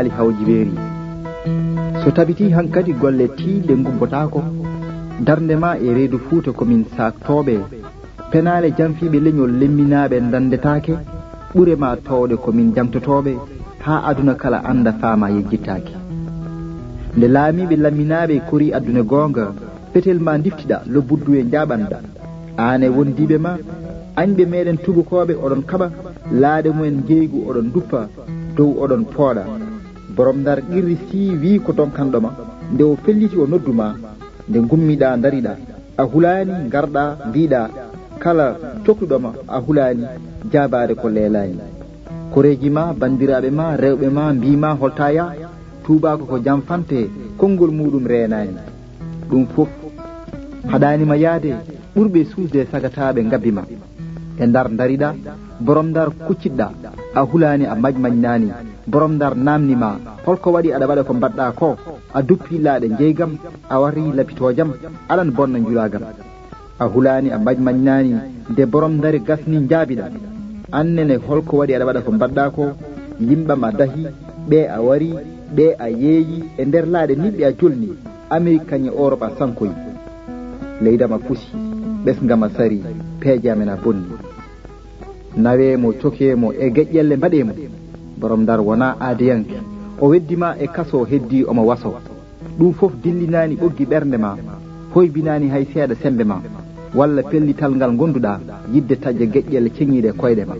haali hawji weeri so tabiti hankadi golle tiiɗe gumbotako darnde ma e reedu Fuuta komin saktoɓe penale janfiɓe leñol lemminaɓe dandetake ɓure ma towde komin jamtotoɓe ha aduna kala anda faama yejjittake nde laamiɓe lamminaɓe kori aduna gonga petel ma diftiɗa lo buddu e jaɓanda ane wondiɓe ma añɓe meɗen tubakoɓe oɗon kaɓa laade mumen jeygu oɗon duppa dow oɗon pooɗa borom ndar qirri si wi ko donkanɗoma nde o felliti o nodduma nde gummiɗa dariɗa a hulani garɗa mbiɗa kala toktuɗoma a hulani jabade ko leelani koreji ma bandiraɓe ma rewɓe ma mbima holtaya tubako ko jam fante konngol muɗum renani ɗum fof haɗanima yaade ɓurɓe suusde sagataɓe gabbima e ndar dariɗa borom ndar kucciɗɗa a hulani a majmañnani borom ndar namnima holko waɗi aɗa waɗa ko mbaɗɗa ko a duppi laaɗe jeygam a wari lapitojam aɗan bonna julagam a hulani a majmañnani nde borom ndari gasni jaabiɗa annene holko waɗi aɗa waɗa ko mbaɗɗa ko yimɓam a dahi ɓe a wari ɓe a yeeyi e nder laaɗe niɓɓe a jolni Amérique kañe Europe a sankoyi leydama pusi ɓesgama sari peeje amen a bonni nawemo cokemo e geƴƴelle mbaɗemo borom ndar wona aadiyanke o weddima e kaso heddi omo waso ɗum fof dillinani ɓoggi ɓernde ma hoybinani hay seeɗa sembe ma walla pellital ngal gonduɗa yidde tajja geƴƴelle ceŋiɗe koyɗe ma